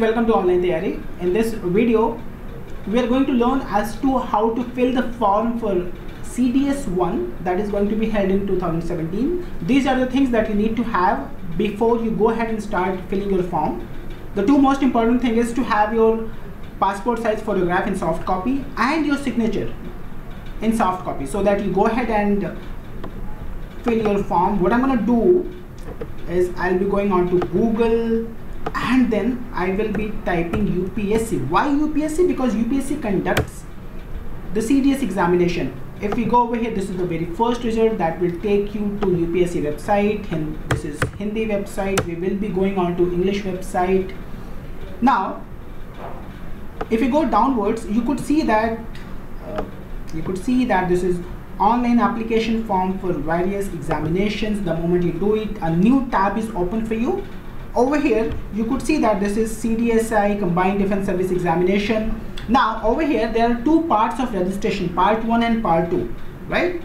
Welcome to Onlinetyari. In this video, we are going to learn as to how to fill the form for CDS 1 that is going to be held in 2017. These are the things that you need to have before you go ahead and start filling your form. The two most important things is to have your passport size photograph in soft copy and your signature in soft copy, so that you go ahead and fill your form. What I'm going to do is I'll be going on to Google and then I will be typing UPSC. Why UPSC? Because UPSC conducts the CDS examination. If we go over here, this is the very first result that will take you to UPSC website, and this is Hindi website. We will be going on to English website. Now if you go downwards, you could see that this is online application form for various examinations. The moment you do it, a new tab is open for you. Over here you could see that this is CDSI Combined Defense Service Examination. Now over here there are two parts of registration, part 1 and part 2, right?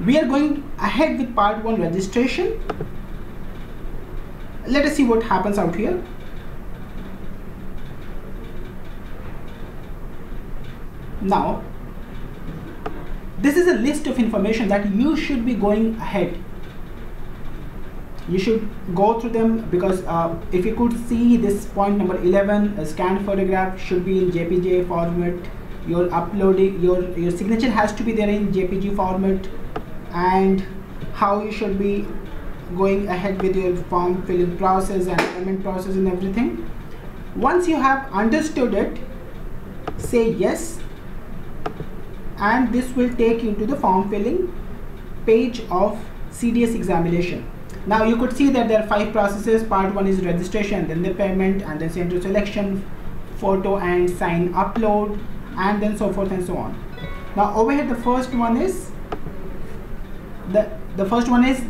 We are going ahead with part 1 registration. Let us see what happens out here. Now this is a list of information that you should be going ahead. You should go through them, because if you could see this point number 11, a scanned photograph should be in JPG format. Your uploading, your signature has to be there in JPG format, and how you should be going ahead with your form filling process and payment process and everything. Once you have understood it, say yes, and this will take you to the form filling page of CDS examination. Now you could see that there are 5 processes. Part 1 is registration, then the payment, and then center selection, photo and sign upload, and then so forth and so on. Now over here the first one is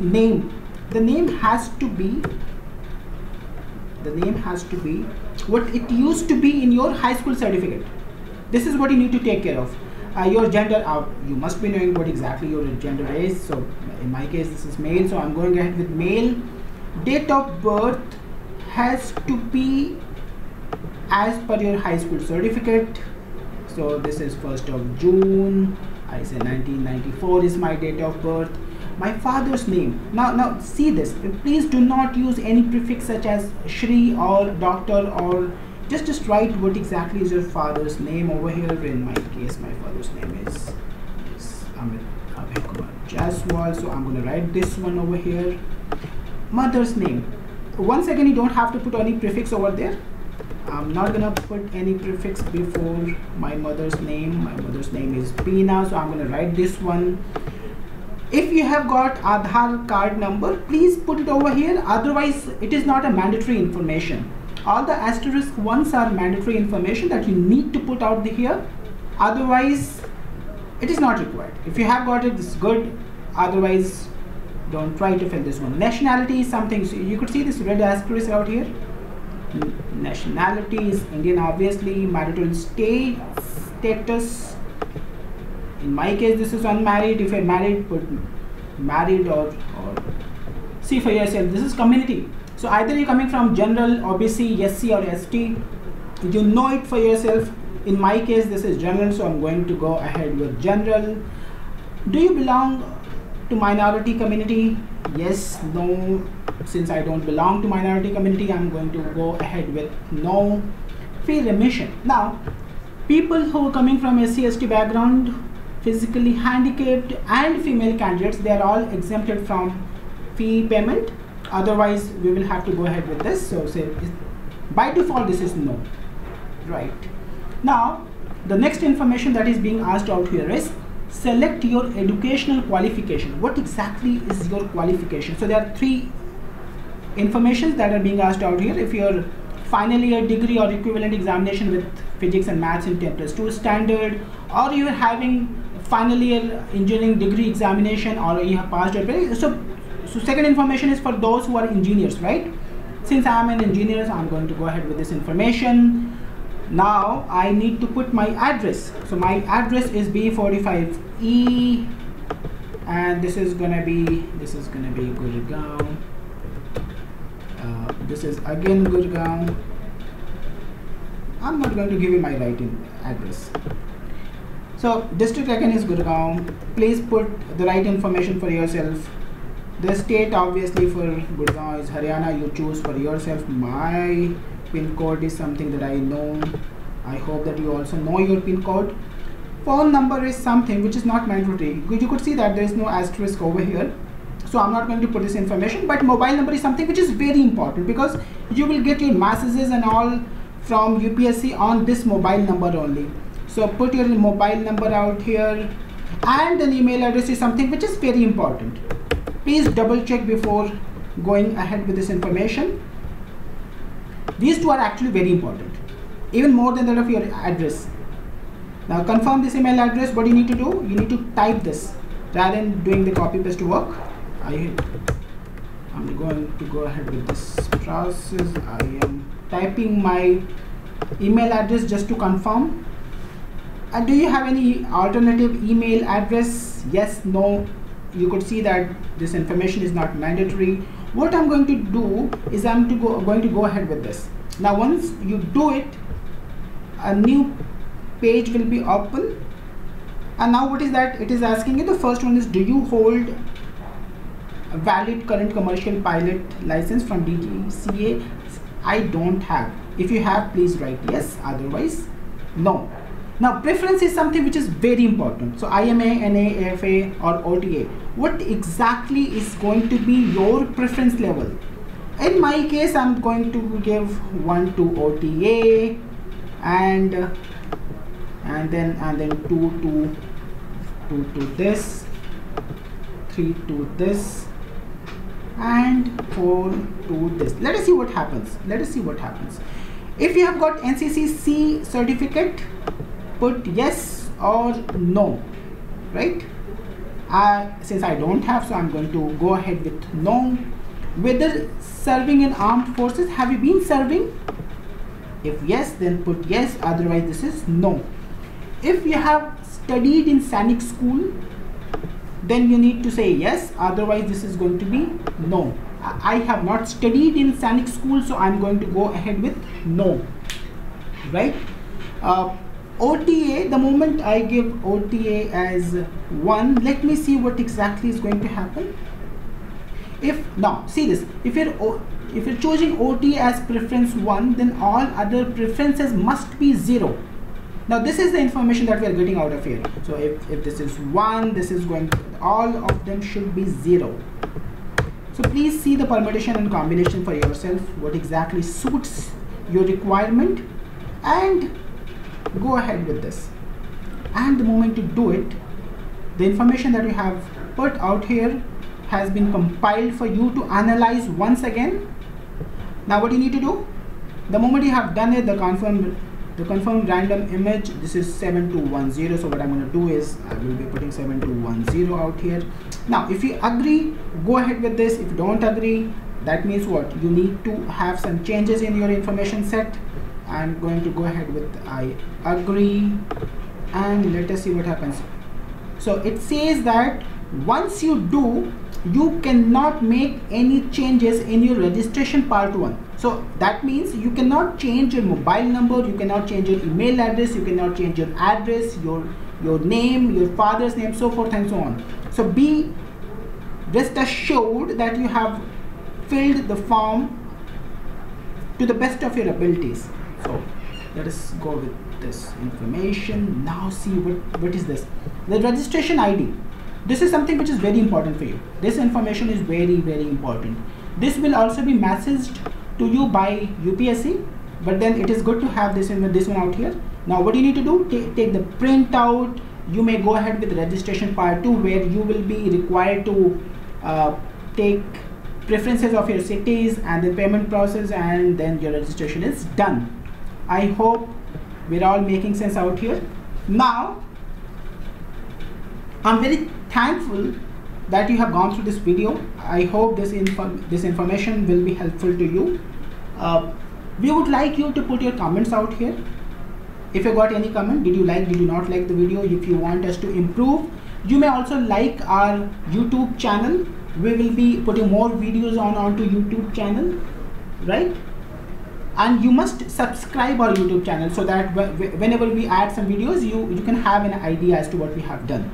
name. The name has to be what it used to be in your high school certificate. This is what you need to take care of. Your gender, you must be knowing what exactly your gender is. So in my case this is male, so I'm going ahead with male. Date of birth has to be as per your high school certificate. So this is 1st of June, I say 1994 is my date of birth. My father's name, now see this, please do not use any prefix such as Shri or Doctor, or just write what exactly is your father's name over here. In my case, my father's name is Amit Kumar Jaswal, so I'm going to write this one over here. Mother's name, once again you don't have to put any prefix over there. I'm not going to put any prefix before my mother's name. My mother's name is Peena, so I'm going to write this one. If you have got Aadhaar card number, please put it over here, otherwise it is not a mandatory information. All the asterisk ones are mandatory information that you need to put out here, otherwise it is not required. If you have got it, this is good, otherwise don't try to fill this one. Nationality is something, so you could see this red asterisk out here. Nationality is Indian, obviously. Marital status, in my case this is unmarried. If you're married, put married, or see for yourself. This is community, so either you're coming from general, OBC, SC or ST, you know it for yourself. In my case this is general, so I'm going to go ahead with general. Do you belong to minority community? Yes, no. Since I don't belong to minority community, I'm going to go ahead with no. Fee remission. Now people who are coming from SC, ST background, physically handicapped and female candidates, they are all exempted from fee payment. Otherwise we will have to go ahead with this. So say by default this is no, right? Now the next information that is being asked out here is select your educational qualification. What exactly is your qualification? So there are 3 informations that are being asked out here. If your final year degree or equivalent examination with physics and maths in 10+2 standard, or you are having final year engineering degree examination, or you have passed it. So second information is for those who are engineers, right? Since I am an engineer, so I'm going to go ahead with this information. Now I need to put my address. So my address is B45E, and this is gonna be Gurgaon. This is again Gurgaon. I'm not going to give you my right address. So district again is Gurgaon. Please put the right information for yourself. The state obviously for Gurgaon is Haryana. You choose for yourself. My pin code is something that I know. I hope that you also know your pin code. Phone number is something which is not mandatory. You could see that there is no asterisk over here. So I'm not going to put this information, but mobile number is something which is very important because you will get your messages and all from UPSC on this mobile number only. So put your mobile number out here, and an email address is something which is very important. Please double check before going ahead with this information. These two are actually very important, even more than that of your address. Now confirm this email address. What you need to do, you need to type this rather than doing the copy paste work. I'm going to go ahead with this process. I am typing my email address just to confirm. And do you have any alternative email address? Yes, no. You could see that this information is not mandatory. What I'm going to do is I'm going to go ahead with this. Now once you do it, a new page will be open. And now what is that? It is asking you, the first one is, do you hold a valid current commercial pilot license from DGCA? I don't have. If you have, please write yes, otherwise no. Now preference is something which is very important. So IMA, NA, AFA or OTA, what exactly is going to be your preference level? In my case, I'm going to give 1 to OTA and then 2 to this, 3 to this, and 4 to this. Let us see what happens. Let us see what happens. If you have got NCCC certificate, put yes or no, right? Since I don't have, so I'm going to go ahead with no. Whether serving in armed forces, have you been serving? If yes, then put yes, otherwise this is no. If you have studied in Sanic school, then you need to say yes, otherwise this is going to be no. I have not studied in Sanic school, so I'm going to go ahead with no, right? OTA, the moment I give OTA as 1, let me see what exactly is going to happen. Now see this, if you're choosing OTA as preference 1, then all other preferences must be 0. Now this is the information that we are getting out of here. So if this is 1, this is going to, all of them should be 0. So please see the permutation and combination for yourself, what exactly suits your requirement, and go ahead with this. And the moment you do it, the information that you have put out here has been compiled for you to analyze once again. Now what you need to do, the moment you have done it, the confirmed random image, this is 7210. So what I'm going to do is I will be putting 7210 out here. Now if you agree, go ahead with this. If you don't agree, that means what? You need to have some changes in your information set. I'm going to go ahead with I agree, and let us see what happens. So it says that once you do, you cannot make any changes in your registration part 1. So that means you cannot change your mobile number, you cannot change your email address, you cannot change your address, your name, your father's name, so forth and so on. So be rest assured that you have filled the form to the best of your abilities. So let us go with this information. Now see what is this, the registration ID. This is something which is very important for you. This information is very, very important. This will also be messaged to you by UPSC, but then it is good to have this one out here. Now what you need to do, take the print out. You may go ahead with registration part 2, where you will be required to take preferences of your cities and the payment process, and then your registration is done. I hope we're all making sense out here. Now I'm very thankful that you have gone through this video. I hope this information will be helpful to you. We would like you to put your comments out here. If you got any comment, did you like, did you not like the video? If you want us to improve, you may also like our YouTube channel. We will be putting more videos onto YouTube channel, right? and you must subscribe our YouTube channel so that whenever we add some videos, you can have an idea as to what we have done.